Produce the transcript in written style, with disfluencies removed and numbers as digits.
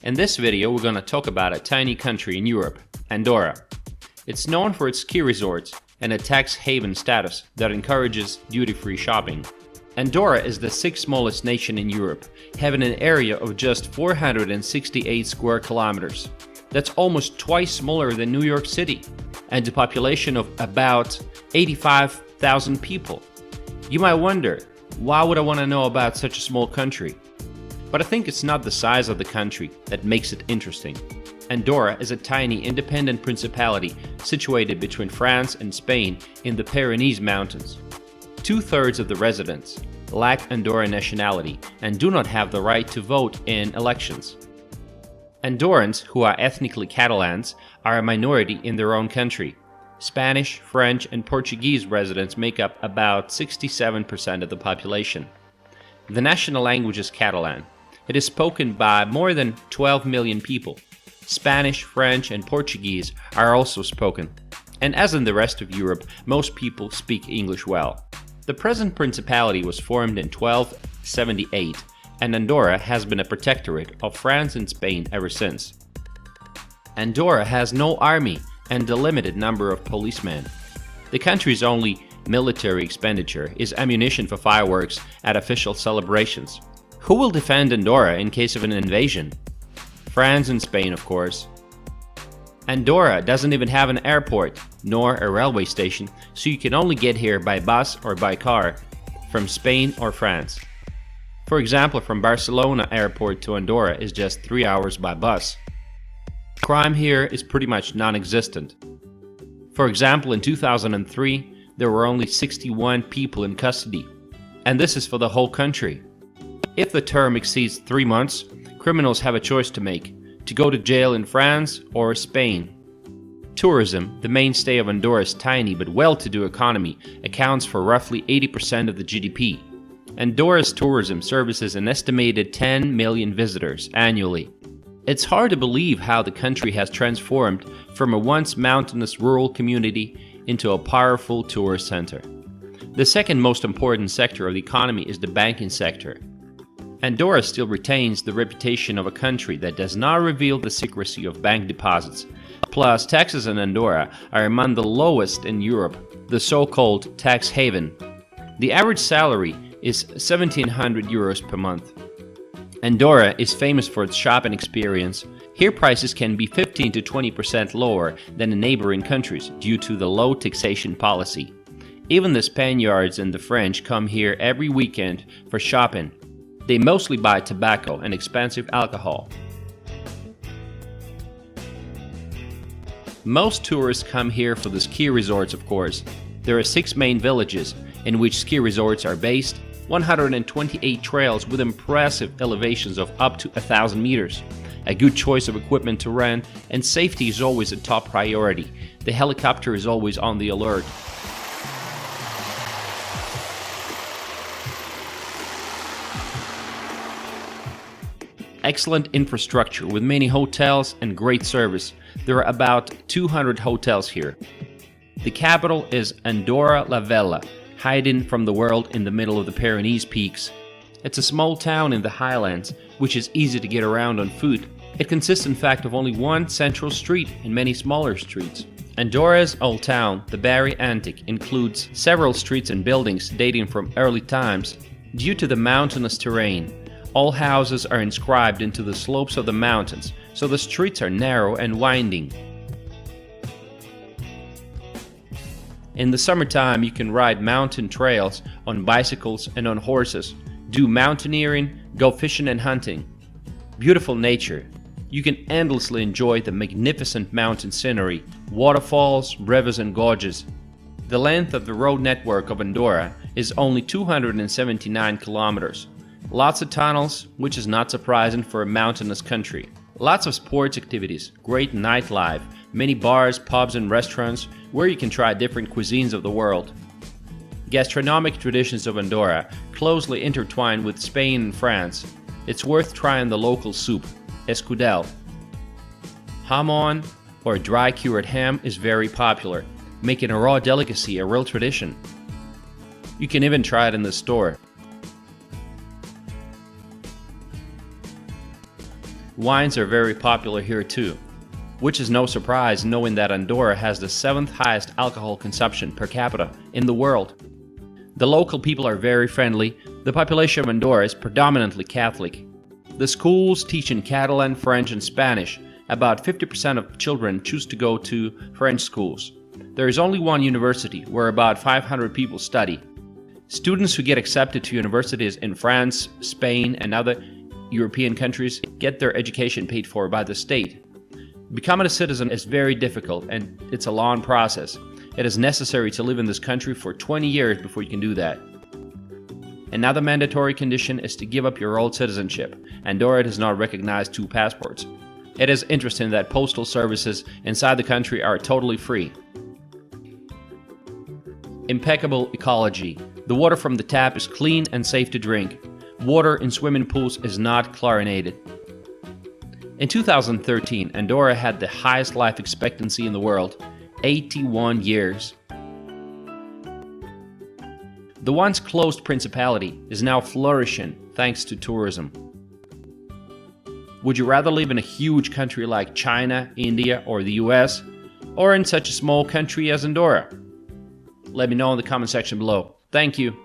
In this video, we're gonna talk about a tiny country in Europe, Andorra. It's known for its ski resorts and a tax haven status that encourages duty-free shopping. Andorra is the sixth smallest nation in Europe, having an area of just 468 square kilometers. That's almost twice smaller than New York City, and a population of about 85,000 people. You might wonder, why would I want to know about such a small country? But I think it's not the size of the country that makes it interesting. Andorra is a tiny independent principality situated between France and Spain in the Pyrenees Mountains. 2/3 of the residents lack Andorran nationality and do not have the right to vote in elections. Andorrans, who are ethnically Catalans, are a minority in their own country. Spanish, French, and Portuguese residents make up about 67% of the population. The national language is Catalan. It is spoken by more than 12 million people. Spanish, French, and Portuguese are also spoken. And as in the rest of Europe, most people speak English well. The present principality was formed in 1278, and Andorra has been a protectorate of France and Spain ever since. Andorra has no army and a limited number of policemen. The country's only military expenditure is ammunition for fireworks at official celebrations. Who will defend Andorra in case of an invasion? France and Spain, of course. Andorra doesn't even have an airport, nor a railway station, so you can only get here by bus or by car from Spain or France. For example, from Barcelona airport to Andorra is just 3 hours by bus. Crime here is pretty much non-existent. For example, in 2003, there were only 61 people in custody. And this is for the whole country. If the term exceeds 3 months, criminals have a choice to make, to go to jail in France or Spain. Tourism, the mainstay of Andorra's tiny but well-to-do economy, accounts for roughly 80% of the GDP. Andorra's tourism services an estimated 10 million visitors annually. It's hard to believe how the country has transformed from a once mountainous rural community into a powerful tourist center. The second most important sector of the economy is the banking sector. Andorra still retains the reputation of a country that does not reveal the secrecy of bank deposits. Plus, taxes in Andorra are among the lowest in Europe, the so-called tax haven. The average salary is 1,700 euros per month. Andorra is famous for its shopping experience. Here prices can be 15 to 20% lower than in neighboring countries due to the low taxation policy. Even the Spaniards and the French come here every weekend for shopping. They mostly buy tobacco and expensive alcohol. Most tourists come here for the ski resorts, of course. There are 6 main villages in which ski resorts are based, 128 trails with impressive elevations of up to 1,000 meters, a good choice of equipment to rent, and safety is always a top priority. The helicopter is always on the alert. Excellent infrastructure with many hotels and great service. There are about 200 hotels here. The capital is Andorra la Vella, hiding from the world in the middle of the Pyrenees peaks. It's a small town in the highlands, which is easy to get around on foot. It consists in fact of only one central street and many smaller streets. Andorra's old town, the Barri Antic, includes several streets and buildings dating from early times. Due to the mountainous terrain, all houses are inscribed into the slopes of the mountains, so the streets are narrow and winding. In the summertime, you can ride mountain trails on bicycles and on horses, do mountaineering, go fishing and hunting. Beautiful nature. You can endlessly enjoy the magnificent mountain scenery, waterfalls, rivers and gorges. The length of the road network of Andorra is only 279 kilometers. Lots of tunnels, which is not surprising for a mountainous country. Lots of sports activities, great nightlife, many bars, pubs and restaurants where you can try different cuisines of the world. Gastronomic traditions of Andorra closely intertwined with Spain and France. It's worth trying the local soup, escudel. Jamon, or dry cured ham, is very popular, making a raw delicacy a real tradition. You can even try it in the store. Wines are very popular here too, which is no surprise knowing that Andorra has the 7th highest alcohol consumption per capita in the world. The local people are very friendly. The population of Andorra is predominantly Catholic. The schools teach in Catalan, French, and Spanish. About 50% of children choose to go to French schools. There is only one university where about 500 people study. Students who get accepted to universities in France, Spain, and other European countries get their education paid for by the state. Becoming a citizen is very difficult and it's a long process. It is necessary to live in this country for 20 years before you can do that. Another mandatory condition is to give up your old citizenship. Andorra does not recognize two passports. It is interesting that postal services inside the country are totally free. Impeccable ecology. The water from the tap is clean and safe to drink. Water in swimming pools is not chlorinated. In 2013, Andorra had the highest life expectancy in the world, 81 years. The once closed principality is now flourishing thanks to tourism. Would you rather live in a huge country like China, India, or the US, or in such a small country as Andorra? Let me know in the comment section below. Thank you.